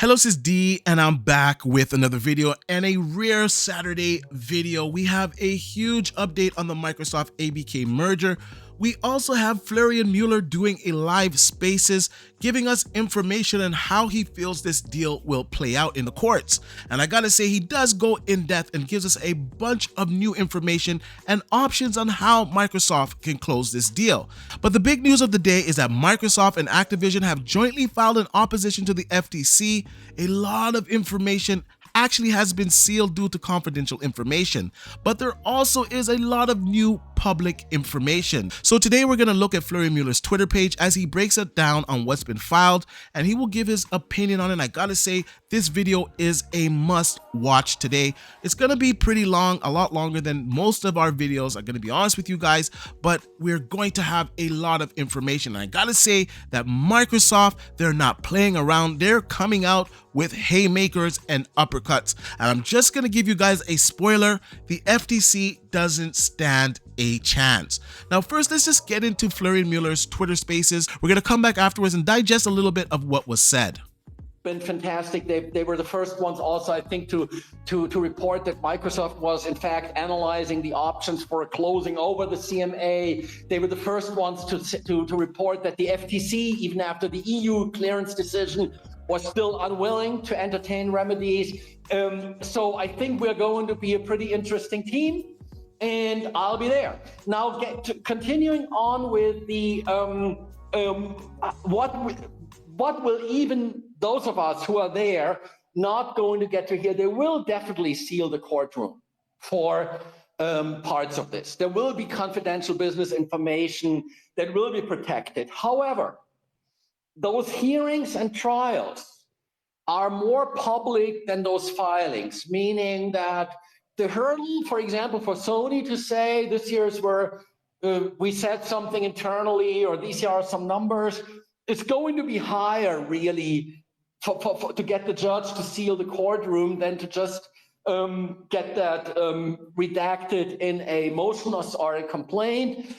Hello, this is D, and I'm back with another video and a rare Saturday video. We have a huge update on the Microsoft ABK merger. We also have Florian Mueller doing a live spaces, giving us information on how he feels this deal will play out in the courts. And I gotta say, he does go in depth and gives us a bunch of new information and options on how Microsoft can close this deal. But the big news of the day is that Microsoft and Activision have jointly filed an opposition to the FTC. A lot of information actually has been sealed due to confidential information, but there also is a lot of new public information. So today we're going to look at Florian Mueller's Twitter page as he breaks it down on what's been filed, and he will give his opinion on it. I gotta say, this video is a must watch today. It's going to be pretty long, a lot longer than most of our videos, I'm going to be honest with you guys, but we're going to have a lot of information. And I gotta say that Microsoft, they're not playing around. They're coming out with haymakers and uppercuts. And I'm just going to give you guys a spoiler. The FTC doesn't stand a chance. Now, first, let's just get into Florian Mueller's Twitter spaces. We're going to come back afterwards and digest a little bit of what was said. Been fantastic. They were the first ones also, I think, to report that Microsoft was in fact analyzing the options for closing over the CMA. They were the first ones to report that the FTC, even after the EU clearance decision, was still unwilling to entertain remedies. So I think we're going to be a pretty interesting team, and I'll be there. Now, continuing on with the what will even those of us who are there not going to get to hear? They will definitely seal the courtroom for parts of this. There will be confidential business information that will be protected. However, those hearings and trials are more public than those filings, meaning that the hurdle, for example, for Sony to say this here is where we said something internally, or these here are some numbers, it's going to be higher, really, to get the judge to seal the courtroom than to just get that redacted in a motion or a complaint.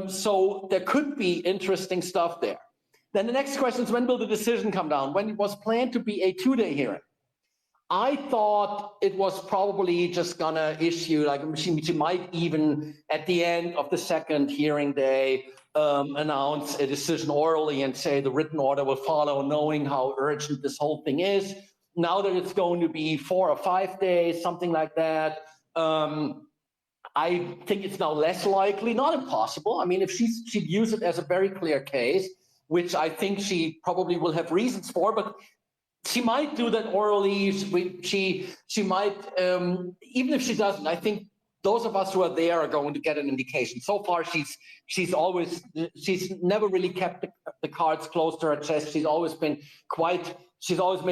So there could be interesting stuff there. Then the next question is, when will the decision come down? When it was planned to be a 2-day hearing, I thought it was probably just gonna issue, like she might even at the end of the second hearing day announce a decision orally and say the written order will follow, knowing how urgent this whole thing is. Now that it's going to be 4 or 5 days, something like that, I think it's now less likely, not impossible. I mean, if she'd use it as a very clear case, which I think she probably will have reasons for, but she might do that orally. She might, even if she doesn't, I think those of us who are there are going to get an indication. So far, she's never really kept the cards close to her chest. She's always made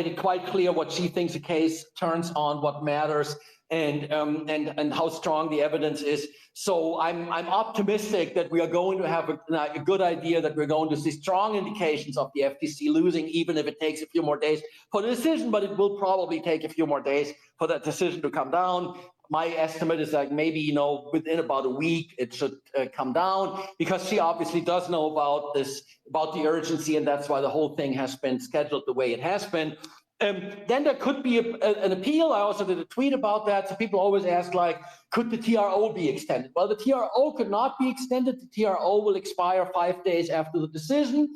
it quite clear what she thinks a case turns on, what matters, and how strong the evidence is. So I'm optimistic that we are going to have a good idea, that we're going to see strong indications of the FTC losing, even if it takes a few more days for the decision, but it will probably take a few more days for that decision to come down. My estimate is like maybe, within about a week, it should come down, because she obviously does know about the urgency, and that's why the whole thing has been scheduled the way it has been. Then there could be an appeal. I also did a tweet about that. So people always ask, like, could the TRO be extended? Well, the TRO could not be extended. The TRO will expire 5 days after the decision.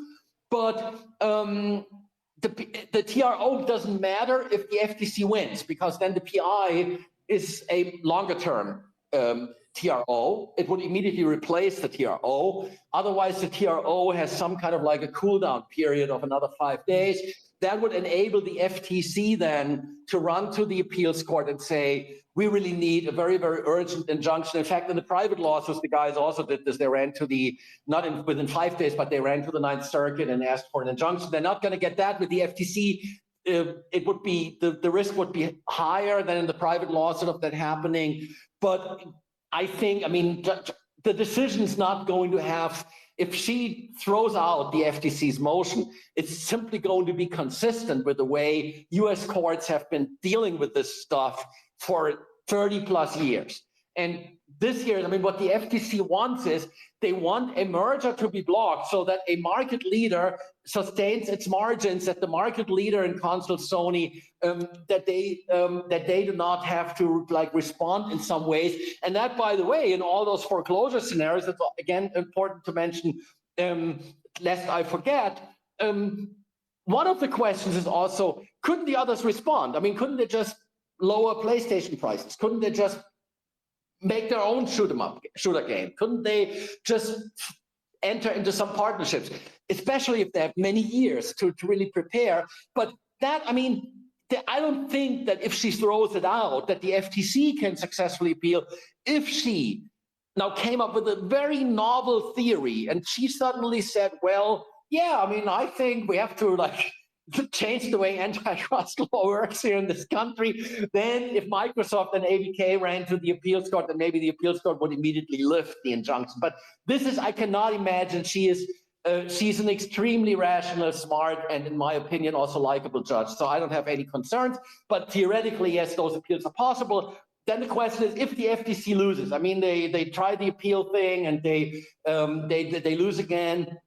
But the TRO doesn't matter if the FTC wins, because then the PI is a longer term TRO. It would immediately replace the TRO. Otherwise, the TRO has some kind of like a cool down period of another 5 days. That would enable the FTC then to run to the appeals court and say, we really need a very, very urgent injunction. In fact, in the private lawsuits, the guys also did this. They ran to within 5 days, but they ran to the Ninth Circuit and asked for an injunction. They're not going to get that with the FTC. It would be, the risk would be higher than in the private lawsuit of that happening. But I think, the decision's not going to have, if she throws out the FTC's motion, it's simply going to be consistent with the way US courts have been dealing with this stuff for 30 plus years. And this year, I mean, what the FTC wants is they want a merger to be blocked so that a market leader sustains its margins, that the market leader in console Sony, that they do not have to like respond in some ways. And that, by the way, in all those foreclosure scenarios, it's again important to mention, lest I forget. One of the questions is also, couldn't the others respond? I mean, couldn't they just lower PlayStation prices? Couldn't they just make their own shooter game? Couldn't they just enter into some partnerships, especially if they have many years to really prepare? But that, I mean, I don't think that if she throws it out, that the FTC can successfully appeal. If she now came up with a very novel theory and she suddenly said, well, yeah, I mean, I think we have to like change the way antitrust law works here in this country. Then if Microsoft and ABK ran to the appeals court, then maybe the appeals court would immediately lift the injunction. But this is, I cannot imagine. She's an extremely rational, smart, and in my opinion, also likable judge. So I don't have any concerns, but theoretically, yes, those appeals are possible. Then the question is, if the FTC loses, I mean, they try the appeal thing and they lose again,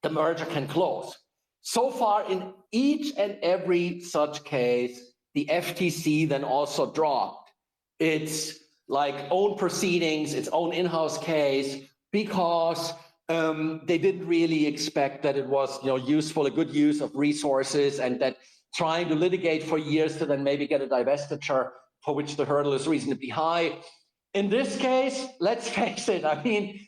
the merger can close. So far, in each and every such case, the FTC then also dropped its like own proceedings, its own in-house case, because they didn't really expect that it was useful, a good use of resources, and that trying to litigate for years to then maybe get a divestiture for which the hurdle is reasonably high. In this case, let's face it, I mean,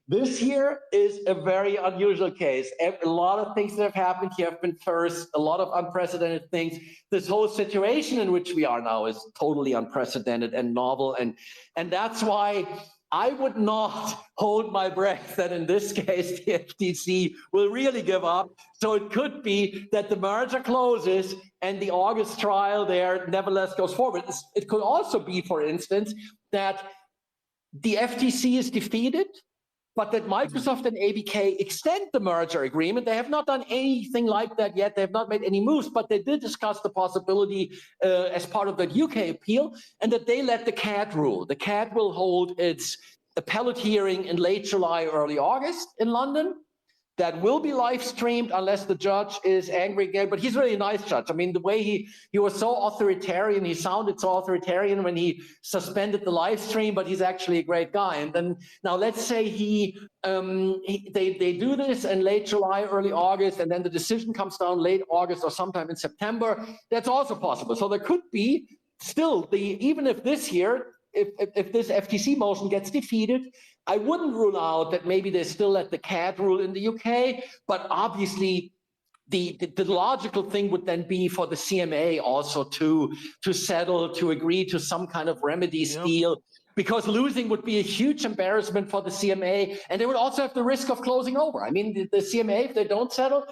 this here is a very unusual case. A lot of things that have happened here have been first, a lot of unprecedented things. This whole situation in which we are now is totally unprecedented and novel. And that's why I would not hold my breath that in this case, the FTC will really give up. So it could be that the merger closes and the August trial there nevertheless goes forward. It could also be, for instance, that the FTC is defeated, but that Microsoft and ABK extend the merger agreement. They have not done anything like that yet. They have not made any moves, but they did discuss the possibility as part of that UK appeal, and that they let the CAT rule. The CAT will hold its appellate hearing in late July, early August in London. That will be live streamed unless the judge is angry again. But he's really a nice judge. I mean, the way he was so authoritarian, he sounded so authoritarian when he suspended the live stream, but he's actually a great guy. And then now let's say they do this in late July, early August, and then the decision comes down late August or sometime in September. That's also possible. So there could be still even if this year, if this FTC motion gets defeated, I wouldn't rule out that maybe they still let the CAT rule in the UK, but obviously the logical thing would then be for the CMA also to settle, to agree to some kind of remedies deal, because losing would be a huge embarrassment for the CMA, and they would also have the risk of closing over. I mean, the CMA, if they don't settle,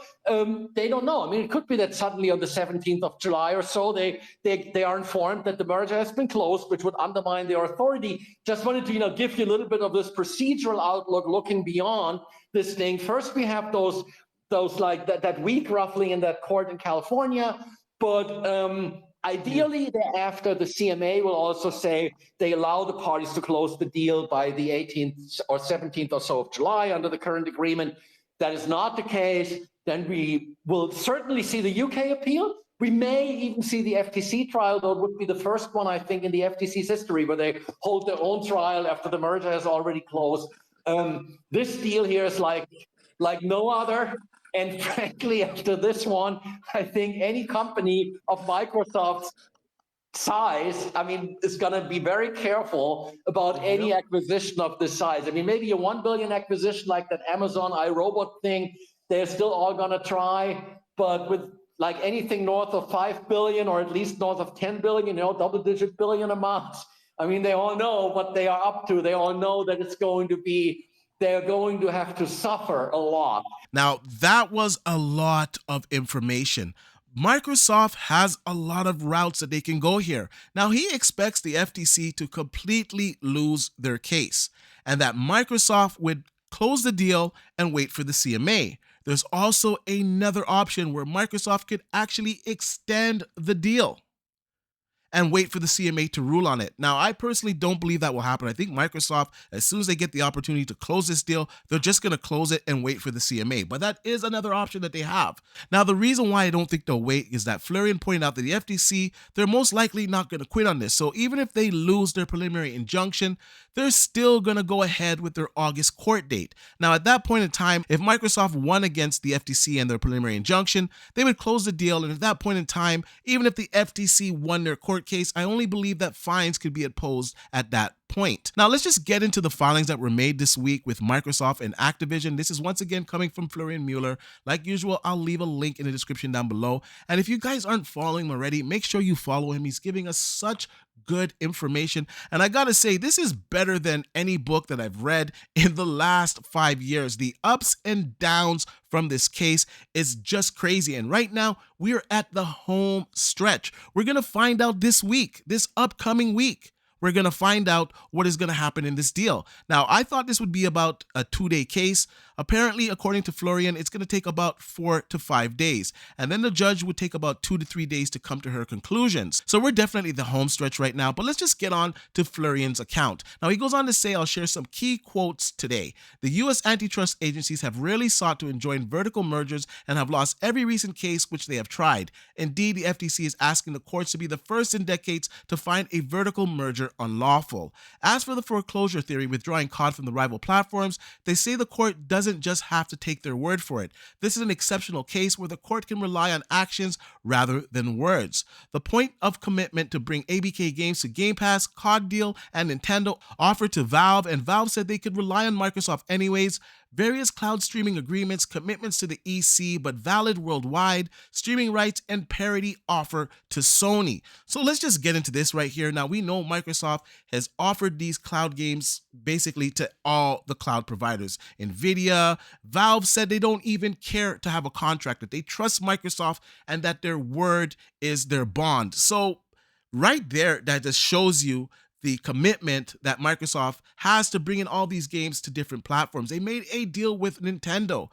they don't know. I mean, it could be that suddenly on the 17th of July or so, they are informed that the merger has been closed, which would undermine their authority. Just wanted to give you a little bit of this procedural outlook, looking beyond this thing. First, we have those like that week roughly in that court in California, but ideally, thereafter, the CMA will also say they allow the parties to close the deal by the 18th or 17th or so of July under the current agreement. That is not the case. Then we will certainly see the UK appeal. We may even see the FTC trial, though it would be the first one, I think, in the FTC's history where they hold their own trial after the merger has already closed. This deal here is like no other. And frankly, after this one, I think any company of Microsoft's size, I mean, is going to be very careful about any acquisition of this size. I mean, maybe a 1 billion acquisition like that Amazon iRobot thing, they're still all going to try. But with like anything north of 5 billion or at least north of 10 billion, double-digit billion amounts, I mean, they all know what they are up to. They all know that they're going to have to suffer a lot. Now, that was a lot of information. Microsoft has a lot of routes that they can go here. Now, he expects the FTC to completely lose their case and that Microsoft would close the deal and wait for the CMA. There's also another option where Microsoft could actually extend the deal. and wait for the CMA to rule on it. Now, I personally don't believe that will happen. I think Microsoft, as soon as they get the opportunity to close this deal, they're just going to close it and wait for the CMA. But that is another option that they have. Now, the reason why I don't think they'll wait is that Florian pointed out that the FTC, they're most likely not going to quit on this. So even if they lose their preliminary injunction, they're still going to go ahead with their August court date. Now, at that point in time, if Microsoft won against the FTC and their preliminary injunction, they would close the deal. And at that point in time, even if the FTC won their court case, I only believe that fines could be imposed at that point. Now, let's just get into the filings that were made this week with Microsoft and Activision. This is once again coming from Florian Mueller. Like usual, I'll leave a link in the description down below. And if you guys aren't following him already, make sure you follow him. He's giving us such good information. And I gotta say, this is better than any book that I've read in the last 5 years. The ups and downs from this case is just crazy. And right now, we are at the home stretch. We're gonna find out this week, this upcoming week. We're going to find out what is going to happen in this deal. Now, I thought this would be about a 2-day case. Apparently, according to Florian, it's going to take about 4 to 5 days. And then the judge would take about 2 to 3 days to come to her conclusions. So we're definitely the home stretch right now, but let's just get on to Florian's account. Now, he goes on to say, I'll share some key quotes today. The U.S. antitrust agencies have rarely sought to enjoin vertical mergers and have lost every recent case which they have tried. Indeed, the FTC is asking the courts to be the first in decades to find a vertical merger unlawful. As for the foreclosure theory withdrawing COD from the rival platforms, they say the court doesn't just have to take their word for it. This is an exceptional case where the court can rely on actions rather than words. The point of commitment to bring ABK games to Game Pass, COD deal, and Nintendo offered to Valve, and Valve said they could rely on Microsoft anyways. Various cloud streaming agreements, commitments to the EC, but valid worldwide, streaming rights, and parity offer to Sony. So let's just get into this right here. Now, we know Microsoft has offered these cloud games basically to all the cloud providers. NVIDIA, Valve said they don't even care to have a contract, that they trust Microsoft and that their word is their bond. So right there, that just shows you the commitment that Microsoft has to bring in all these games to different platforms. They made a deal with Nintendo.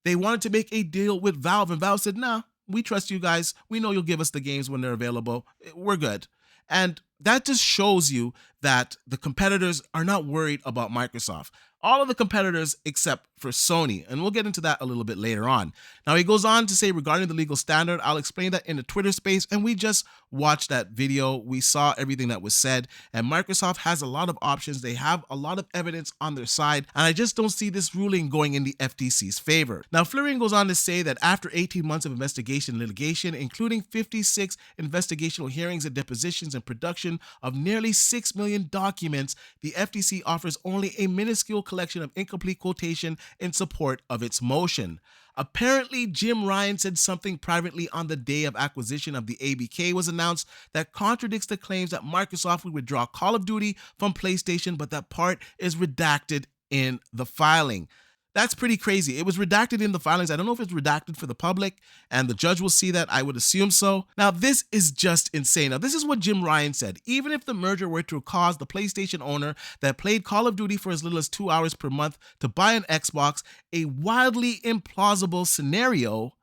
They wanted to make a deal with Valve, and Valve said, nah, we trust you guys. We know you'll give us the games when they're available. We're good. And that just shows you that the competitors are not worried about Microsoft. All of the competitors except for Sony, and we'll get into that a little bit later on. Now, he goes on to say regarding the legal standard, I'll explain that in the Twitter space, and we just watched that video. We saw everything that was said, and Microsoft has a lot of options. They have a lot of evidence on their side, and I just don't see this ruling going in the FTC's favor. Now, Florian goes on to say that after 18 months of investigation and litigation, including 56 investigational hearings and depositions and production of nearly 6 million documents, the FTC offers only a minuscule collection of incomplete quotation in support of its motion. Apparently, Jim Ryan said something privately on the day of acquisition of the ABK was announced that contradicts the claims that Microsoft would withdraw Call of Duty from PlayStation, but that part is redacted in the filing. That's pretty crazy. It was redacted in the filings. I don't know if it's redacted for the public, and the judge will see that. I would assume so. Now, this is just insane. Now, this is what Jim Ryan said. Even if the merger were to cause the PlayStation owner that played Call of Duty for as little as 2 hours per month to buy an Xbox, a wildly implausible scenario,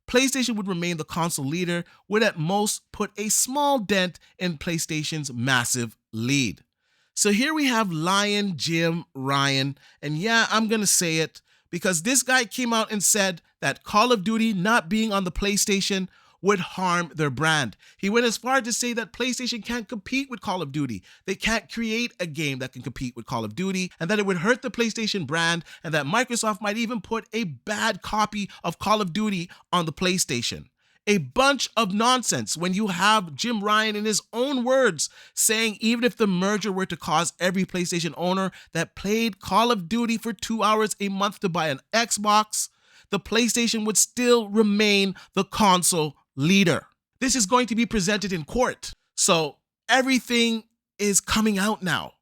PlayStation would remain the console leader, would at most put a small dent in PlayStation's massive lead. So here we have Lion Jim Ryan, and yeah, I'm going to say it, because this guy came out and said that Call of Duty not being on the PlayStation would harm their brand. He went as far to say that PlayStation can't compete with Call of Duty. They can't create a game that can compete with Call of Duty, and that it would hurt the PlayStation brand, and that Microsoft might even put a bad copy of Call of Duty on the PlayStation. A bunch of nonsense when you have Jim Ryan in his own words saying even if the merger were to cause every PlayStation owner that played Call of Duty for 2 hours a month to buy an Xbox, the PlayStation would still remain the console leader. This is going to be presented in court. So everything is coming out now.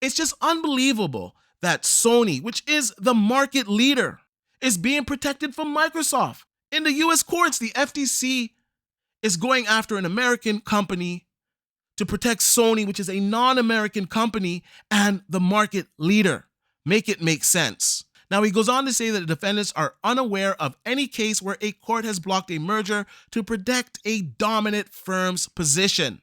It's just unbelievable that Sony, which is the market leader, is being protected from Microsoft. In the US courts, the FTC is going after an American company to protect Sony, which is a non-American company and the market leader. Make it make sense. Now, he goes on to say that the defendants are unaware of any case where a court has blocked a merger to protect a dominant firm's position.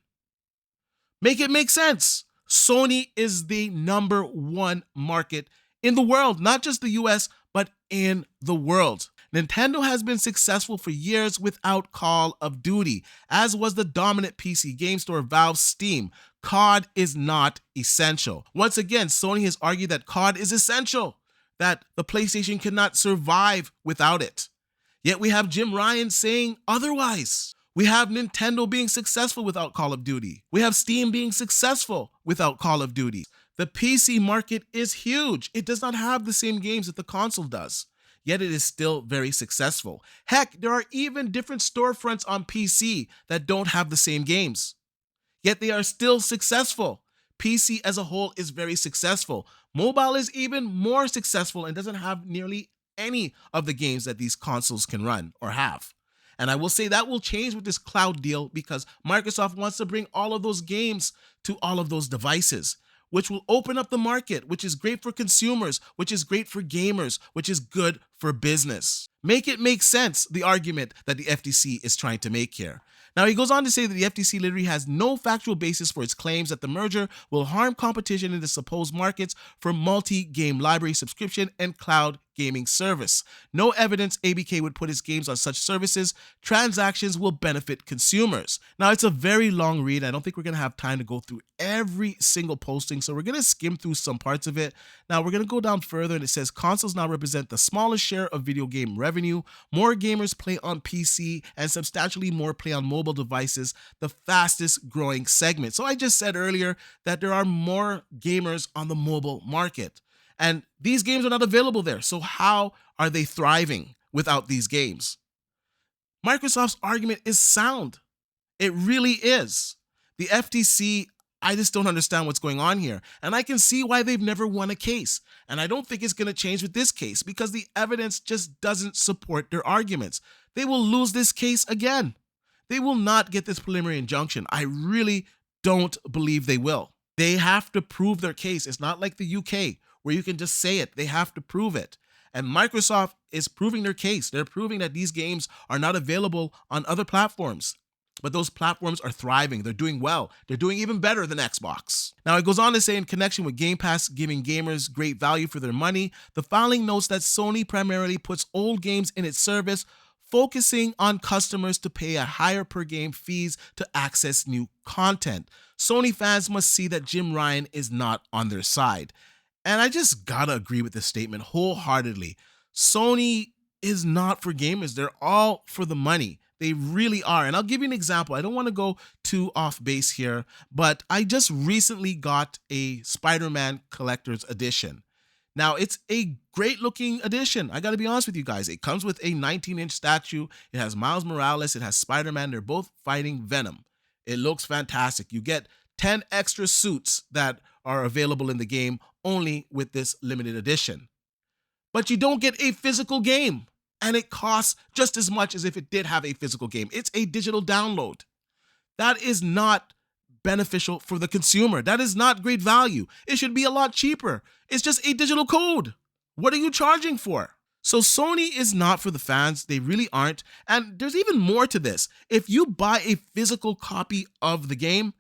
Make it make sense. Sony is the number one market in the world, not just the US, but in the world. Nintendo has been successful for years without Call of Duty, as was the dominant PC game store Valve Steam. COD is not essential. Once again, Sony has argued that COD is essential, that the PlayStation cannot survive without it. Yet we have Jim Ryan saying otherwise. We have Nintendo being successful without Call of Duty. We have Steam being successful without Call of Duty. The PC market is huge. It does not have the same games that the console does, yet it is still very successful. Heck, there are even different storefronts on PC that don't have the same games, yet they are still successful. PC as a whole is very successful. Mobile is even more successful and doesn't have nearly any of the games that these consoles can run or have. And I will say that will change with this cloud deal because Microsoft wants to bring all of those games to all of those devices, which will open up the market, which is great for consumers, which is great for gamers, which is good for business. Make it make sense, the argument that the FTC is trying to make here. Now, he goes on to say that the FTC literally has no factual basis for its claims that the merger will harm competition in the supposed markets for multi-game library subscription and cloud gaming service. No evidence ABK would put its games on such services. Transactions will benefit consumers. Now, it's a very long read. I don't think we're going to have time to go through every single posting, so we're going to skim through some parts of it. Now, we're going to go down further, and it says consoles now represent the smallest share of video game revenue. More gamers play on PC, and substantially more play on mobile devices, the fastest growing segment. So I just said earlier that there are more gamers on the mobile market. And these games are not available there. So how are they thriving without these games? Microsoft's argument is sound. It really is. The FTC, I just don't understand what's going on here. And I can see why they've never won a case. And I don't think it's going to change with this case because the evidence just doesn't support their arguments. They will lose this case again. They will not get this preliminary injunction. I really don't believe they will. They have to prove their case. It's not like the UK where you can just say it. They have to prove it. And Microsoft is proving their case. They're proving that these games are not available on other platforms. But those platforms are thriving. They're doing well. They're doing even better than Xbox. Now, it goes on to say, in connection with Game Pass giving gamers great value for their money, the filing notes that Sony primarily puts old games in its service, focusing on customers to pay a higher per game fees to access new content. Sony fans must see that Jim Ryan is not on their side. And I just gotta agree with this statement wholeheartedly. Sony is not for gamers. They're all for the money. They really are. And I'll give you an example. I don't want to go too off base here, but I just recently got a Spider-Man collector's edition. Now, it's a great looking edition. I got to be honest with you guys. It comes with a 19-inch statue. It has Miles Morales. It has Spider-Man. They're both fighting Venom. It looks fantastic. You get 10 extra suits that are available in the game only with this limited edition. But you don't get a physical game, and it costs just as much as if it did have a physical game. It's a digital download. That is not beneficial for the consumer. That is not great value. It should be a lot cheaper. It's just a digital code. What are you charging for? So Sony is not for the fans. They really aren't. And there's even more to this. If you buy a physical copy of the game,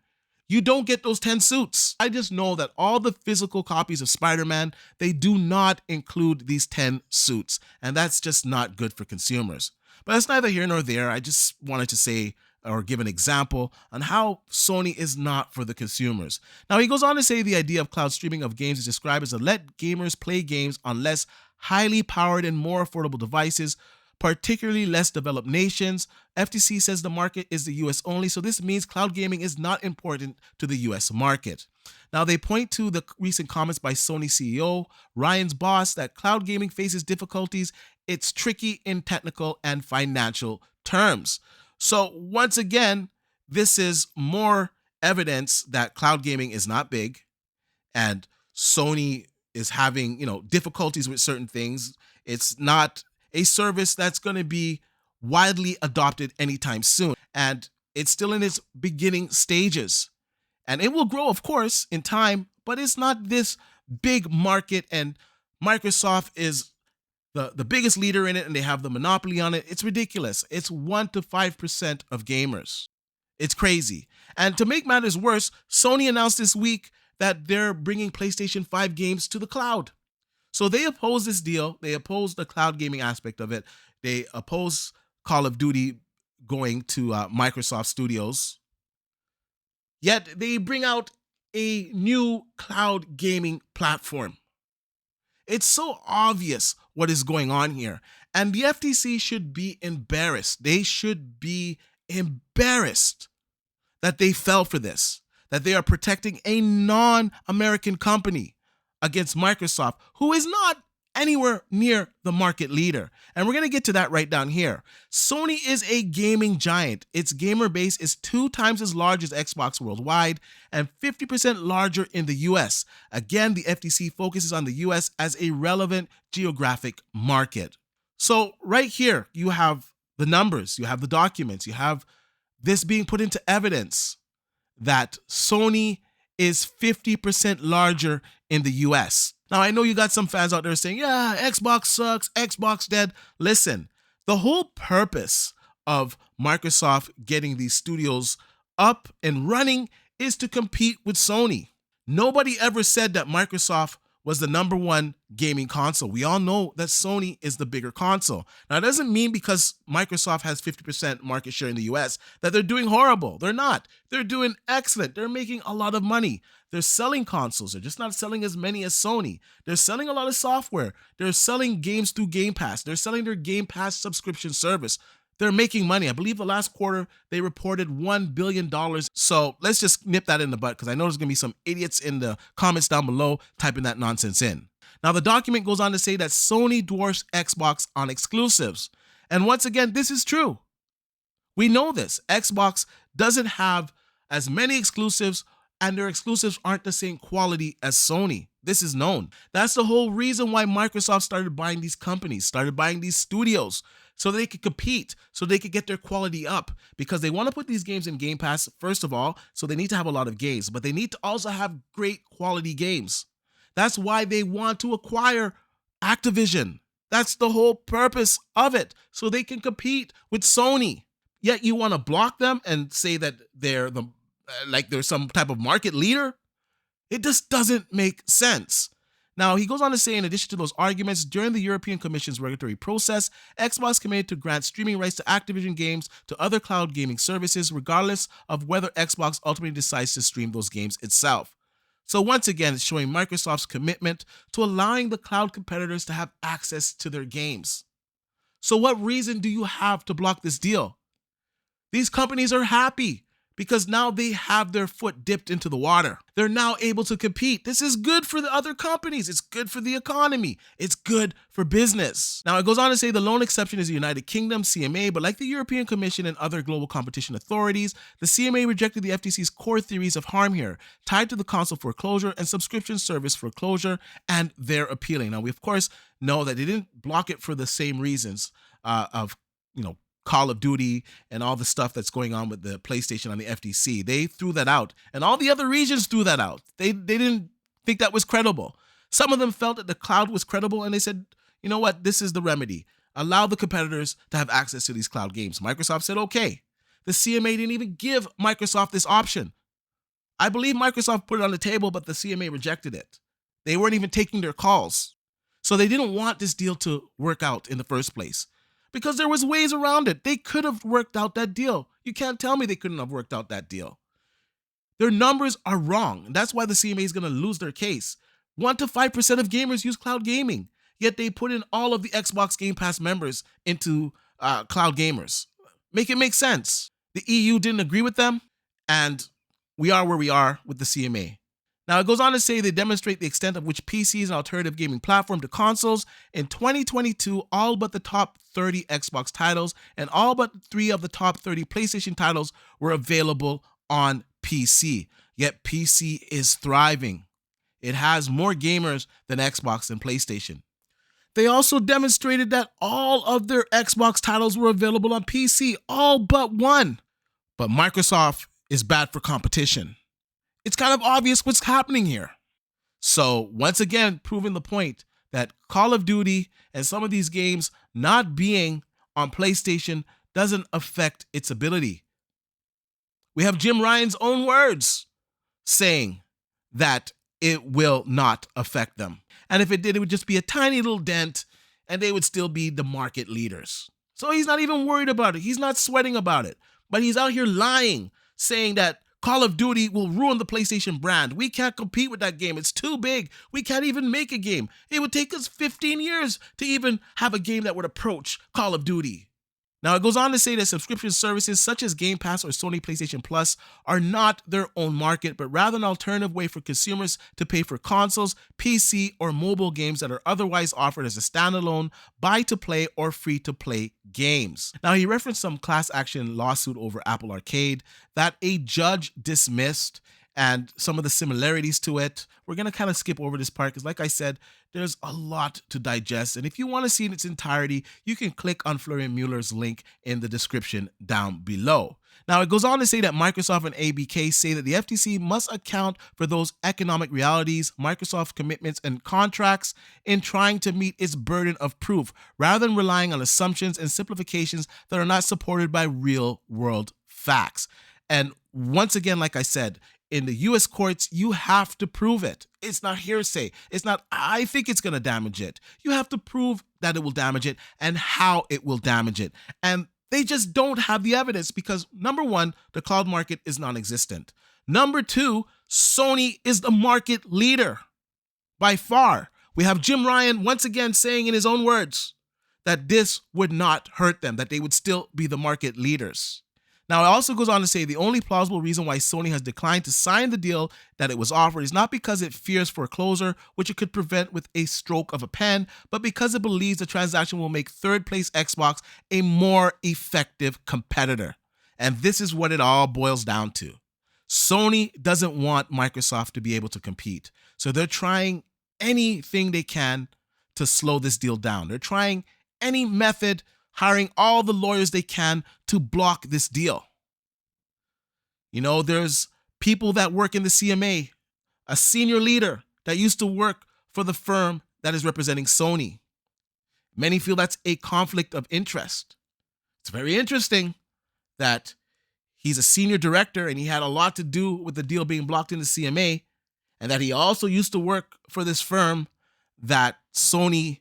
you don't get those 10 suits. I just know that all the physical copies of Spider-Man, they do not include these 10 suits. And that's just not good for consumers. But that's neither here nor there. I just wanted to say or give an example on how Sony is not for the consumers. Now, he goes on to say the idea of cloud streaming of games is described as to let gamers play games on less highly powered and more affordable devices, particularly less developed nations. FTC says the market is the US only, so this means cloud gaming is not important to the US market. Now, they point to the recent comments by Sony CEO Ryan's boss that cloud gaming faces difficulties. It's tricky in technical and financial terms. So once again, this is more evidence that cloud gaming is not big and Sony is having, difficulties with certain things. It's not a service that's going to be widely adopted anytime soon. And it's still in its beginning stages. And it will grow, of course, in time, but it's not this big market. And Microsoft is the biggest leader in it, and they have the monopoly on it. It's ridiculous. It's 1 to 5% of gamers. It's crazy. And to make matters worse, Sony announced this week that they're bringing PlayStation 5 games to the cloud. So they oppose this deal. They oppose the cloud gaming aspect of it. They oppose Call of Duty going to Microsoft Studios. Yet they bring out a new cloud gaming platform. It's so obvious what is going on here. And the FTC should be embarrassed. They should be embarrassed that they fell for this, that they are protecting a non-American company against Microsoft, who is not anywhere near the market leader. And we're going to get to that right down here. Sony is a gaming giant. Its gamer base is 2 times as large as Xbox worldwide and 50% larger in the US. Again, the FTC focuses on the US as a relevant geographic market. So right here, you have the numbers, you have the documents, you have this being put into evidence that Sony is 50% larger in the US. Now, I know you got some fans out there saying, yeah, Xbox sucks, Xbox dead. Listen, the whole purpose of Microsoft getting these studios up and running is to compete with Sony. Nobody ever said that Microsoft was the number one gaming console. We all know that Sony is the bigger console. Now, it doesn't mean because Microsoft has 50% market share in the US that they're doing horrible. They're not. They're doing excellent. They're making a lot of money. They're selling consoles. They're just not selling as many as Sony. They're selling a lot of software. They're selling games through Game Pass. They're selling their Game Pass subscription service. They're making money. I believe the last quarter they reported $1 billion. So let's just nip that in the butt because I know there's going to be some idiots in the comments down below typing that nonsense in. Now, the document goes on to say that Sony dwarfs Xbox on exclusives. And once again, this is true. We know this. Xbox doesn't have as many exclusives, and their exclusives aren't the same quality as Sony. This is known. That's the whole reason why Microsoft started buying these companies, started buying these studios, so they could compete, so they could get their quality up, because they want to put these games in Game Pass, first of all, so they need to have a lot of games, but they need to also have great quality games. That's why they want to acquire Activision. That's the whole purpose of it, so they can compete with Sony. Yet you want to block them and say that they're some type of market leader? It just doesn't make sense. Now, he goes on to say, in addition to those arguments, during the European Commission's regulatory process, Xbox committed to grant streaming rights to Activision games to other cloud gaming services, regardless of whether Xbox ultimately decides to stream those games itself. So once again, it's showing Microsoft's commitment to allowing the cloud competitors to have access to their games. So what reason do you have to block this deal? These companies are happy because now they have their foot dipped into the water. They're now able to compete. This is good for the other companies. It's good for the economy. It's good for business. Now, it goes on to say the lone exception is the United Kingdom, CMA, but like the European Commission and other global competition authorities, the CMA rejected the FTC's core theories of harm here, tied to the console foreclosure and subscription service foreclosure, and they're appealing. Now, we, of course, know that they didn't block it for the same reasons of Call of Duty and all the stuff that's going on with the PlayStation on the FTC. They threw that out, and all the other regions threw that out. They didn't think that was credible. Some of them felt that the cloud was credible, and they said, you know what, this is the remedy. Allow the competitors to have access to these cloud games. Microsoft said, okay. The CMA didn't even give Microsoft this option. I believe Microsoft put it on the table, but the CMA rejected it. They weren't even taking their calls. So they didn't want this deal to work out in the first place, because there was ways around it. They could have worked out that deal. You can't tell me they couldn't have worked out that deal. Their numbers are wrong, and that's why the CMA is going to lose their case. 1 to 5% of gamers use cloud gaming, yet they put in all of the Xbox Game Pass members into cloud gamers. Make it make sense. The EU didn't agree with them, and we are where we are with the CMA. Now, it goes on to say they demonstrate the extent of which PC is an alternative gaming platform to consoles. In 2022, all but the top 30 Xbox titles and all but 3 of the top 30 PlayStation titles were available on PC. Yet PC is thriving. It has more gamers than Xbox and PlayStation. They also demonstrated that all of their Xbox titles were available on PC, all but one. But Microsoft is bad for competition. It's kind of obvious what's happening here. So once again, proving the point that Call of Duty and some of these games not being on PlayStation doesn't affect its ability. We have Jim Ryan's own words saying that it will not affect them. And if it did, it would just be a tiny little dent and they would still be the market leaders. So he's not even worried about it. He's not sweating about it. But he's out here lying, saying that Call of Duty will ruin the PlayStation brand. We can't compete with that game. It's too big. We can't even make a game. It would take us 15 years to even have a game that would approach Call of Duty. Now, it goes on to say that subscription services such as Game Pass or Sony PlayStation Plus are not their own market, but rather an alternative way for consumers to pay for consoles, PC, or mobile games that are otherwise offered as a standalone, buy-to-play, or free-to-play games. Now, he referenced some class action lawsuit over Apple Arcade that a judge dismissed and some of the similarities to it. We're going to kind of skip over this part because, like I said, there's a lot to digest. And if you want to see it in its entirety, you can click on Florian Mueller's link in the description down below. Now, it goes on to say that Microsoft and ABK say that the FTC must account for those economic realities, Microsoft's commitments, and contracts in trying to meet its burden of proof, rather than relying on assumptions and simplifications that are not supported by real-world facts. And once again, like I said, in the US courts, you have to prove it. It's not hearsay. It's not, I think it's going to damage it. You have to prove that it will damage it and how it will damage it. And they just don't have the evidence because, number one, the cloud market is non-existent. Number two, Sony is the market leader by far. We have Jim Ryan once again saying in his own words that this would not hurt them, that they would still be the market leaders. Now, it also goes on to say the only plausible reason why Sony has declined to sign the deal that it was offered is not because it fears foreclosure, which it could prevent with a stroke of a pen, but because it believes the transaction will make third-place Xbox a more effective competitor. And this is what it all boils down to. Sony doesn't want Microsoft to be able to compete, so they're trying anything they can to slow this deal down. They're trying any method, hiring all the lawyers they can to block this deal. You know, there's people that work in the CMA, a senior leader that used to work for the firm that is representing Sony. Many feel that's a conflict of interest. It's very interesting that he's a senior director and he had a lot to do with the deal being blocked in the CMA, and that he also used to work for this firm that Sony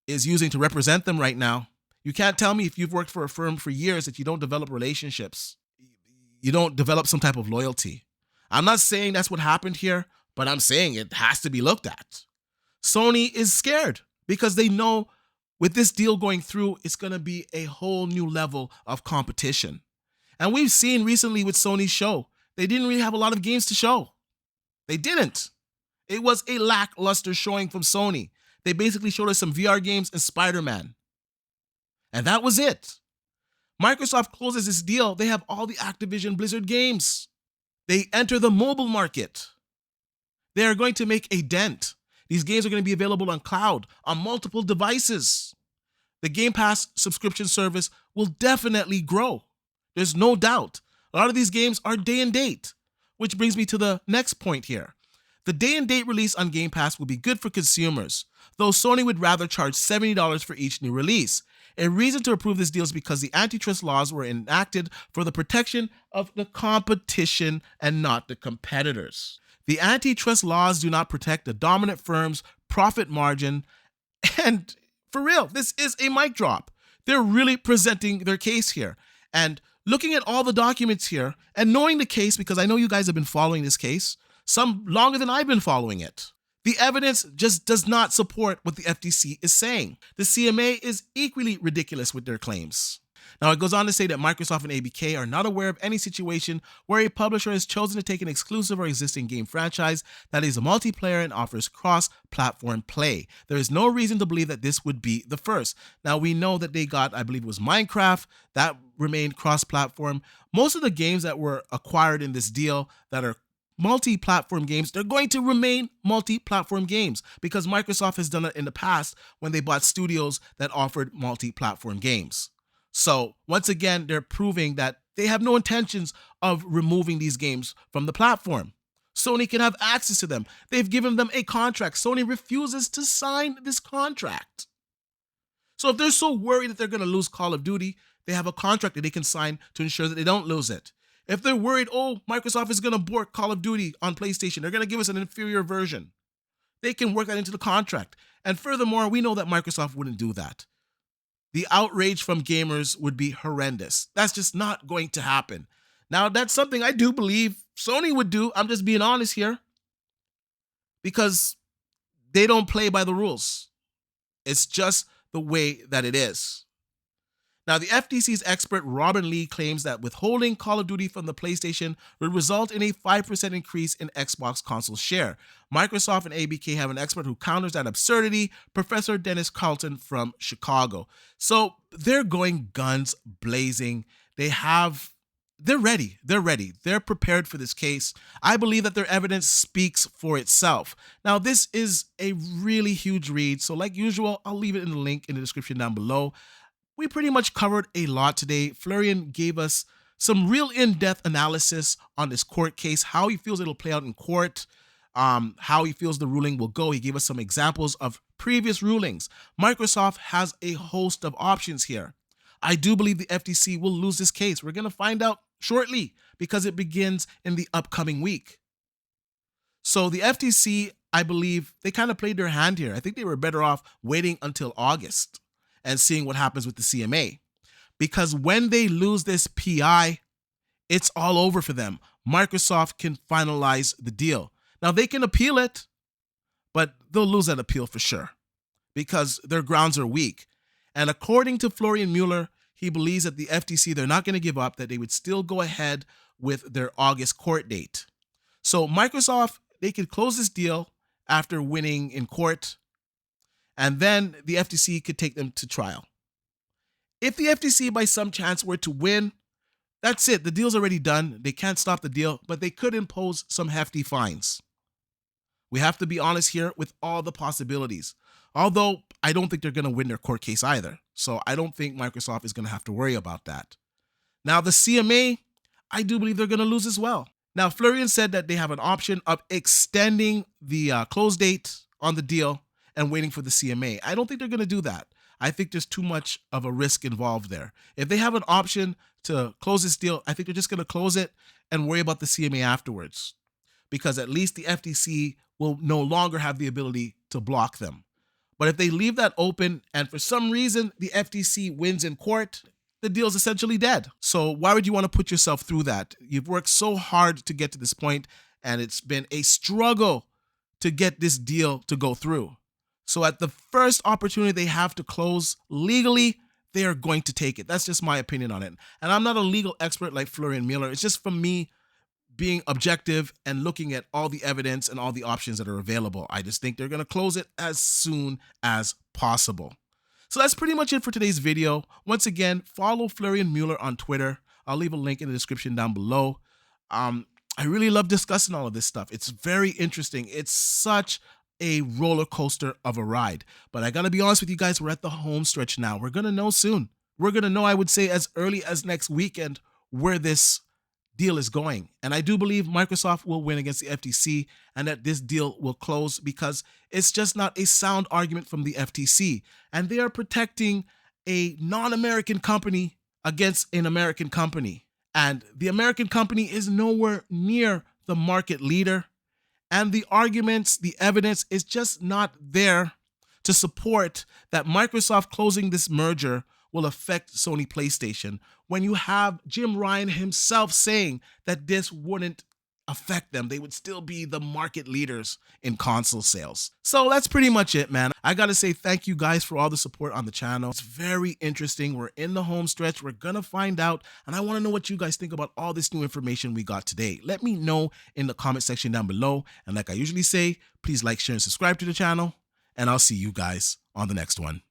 is using to represent them right now. You can't tell me if you've worked for a firm for years that you don't develop relationships. You don't develop some type of loyalty. I'm not saying that's what happened here, but I'm saying it has to be looked at. Sony is scared because they know with this deal going through, it's going to be a whole new level of competition. And we've seen recently with Sony's show, they didn't really have a lot of games to show. They didn't. It was a lackluster showing from Sony. They basically showed us some VR games and Spider-Man. And that was it. Microsoft closes this deal. They have all the Activision Blizzard games. They enter the mobile market. They are going to make a dent. These games are going to be available on cloud, on multiple devices. The Game Pass subscription service will definitely grow. There's no doubt. A lot of these games are day and date, which brings me to the next point here. The day and date release on Game Pass will be good for consumers, though Sony would rather charge $70 for each new release. A reason to approve this deal is because the antitrust laws were enacted for the protection of the competition and not the competitors. The antitrust laws do not protect the dominant firm's profit margin. And for real, this is a mic drop. They're really presenting their case here. And looking at all the documents here and knowing the case, because I know you guys have been following this case, some longer than I've been following it. The evidence just does not support what the FTC is saying. The CMA is equally ridiculous with their claims. Now, it goes on to say that Microsoft and ABK are not aware of any situation where a publisher has chosen to take an exclusive or existing game franchise that is a multiplayer and offers cross-platform play. There is no reason to believe that this would be the first. Now, we know that they got, I believe it was Minecraft, that remained cross-platform. Most of the games that were acquired in this deal that are multi-platform games, they're going to remain multi-platform games because Microsoft has done it in the past when they bought studios that offered multi-platform games. So once again, they're proving that they have no intentions of removing these games from the platform. Sony can have access to them. They've given them a contract. Sony refuses to sign this contract. So if they're so worried that they're going to lose Call of Duty, they have a contract that they can sign to ensure that they don't lose it. If they're worried, oh, Microsoft is going to bork Call of Duty on PlayStation, they're going to give us an inferior version, they can work that into the contract. And furthermore, we know that Microsoft wouldn't do that. The outrage from gamers would be horrendous. That's just not going to happen. Now, that's something I do believe Sony would do. I'm just being honest here, because they don't play by the rules. It's just the way that it is. Now, the FTC's expert Robin Lee claims that withholding Call of Duty from the PlayStation would result in a 5% increase in Xbox console share. Microsoft and ABK have an expert who counters that absurdity, Professor Dennis Carlton from Chicago. So they're going guns blazing. They're ready. They're prepared for this case. I believe that their evidence speaks for itself. Now, this is a really huge read. So like usual, I'll leave it in the link in the description down below. We pretty much covered a lot today. Florian gave us some real in-depth analysis on this court case, how he feels it'll play out in court, how he feels the ruling will go. He gave us some examples of previous rulings. Microsoft has a host of options here. I do believe the FTC will lose this case. We're going to find out shortly because it begins in the upcoming week. So the FTC, I believe, they kind of played their hand here. I think they were better off waiting until August and seeing what happens with the CMA. Because when they lose this PI, it's all over for them. Microsoft can finalize the deal. Now, they can appeal it, but they'll lose that appeal for sure because their grounds are weak. And according to Florian Mueller, he believes that the FTC, they're not going to give up, that they would still go ahead with their August court date. So Microsoft, they could close this deal after winning in court, and then the FTC could take them to trial. If the FTC by some chance were to win, that's it. The deal's already done. They can't stop the deal, but they could impose some hefty fines. We have to be honest here with all the possibilities. Although I don't think they're going to win their court case either. So I don't think Microsoft is going to have to worry about that. Now, the CMA, I do believe they're going to lose as well. Now, Florian said that they have an option of extending the close date on the deal and waiting for the CMA. I don't think they're going to do that. I think there's too much of a risk involved there. If they have an option to close this deal, I think they're just going to close it and worry about the CMA afterwards, because at least the FTC will no longer have the ability to block them. But if they leave that open and for some reason the FTC wins in court, the deal is essentially dead. So why would you want to put yourself through that? You've worked so hard to get to this point, and it's been a struggle to get this deal to go through. So at the first opportunity they have to close legally, they are going to take it. That's just my opinion on it. And I'm not a legal expert like Florian Mueller. It's just from me being objective and looking at all the evidence and all the options that are available. I just think they're going to close it as soon as possible. So that's pretty much it for today's video. Once again, follow Florian Mueller on Twitter. I'll leave a link in the description down below. I really love discussing all of this stuff. It's very interesting. It's such a roller coaster of a ride. But I gotta be honest with you guys, we're at the home stretch now. We're gonna know soon. We're gonna know, I would say, as early as next weekend where this deal is going. And I do believe Microsoft will win against the FTC and that this deal will close, because it's just not a sound argument from the FTC. And they are protecting a non-American company against an American company. And the American company is nowhere near the market leader. And the arguments, the evidence is just not there to support that Microsoft closing this merger will affect Sony PlayStation, when you have Jim Ryan himself saying that this wouldn't affect them. They would still be the market leaders in console sales. So that's pretty much it, man. I gotta say thank you guys for all the support on the channel. It's very interesting. We're in the home stretch. We're gonna find out, and I wanna know what you guys think about all this new information we got today. Let me know in the comment section down below. And like I usually say, please like, share, and subscribe to the channel, and I'll see you guys on the next one.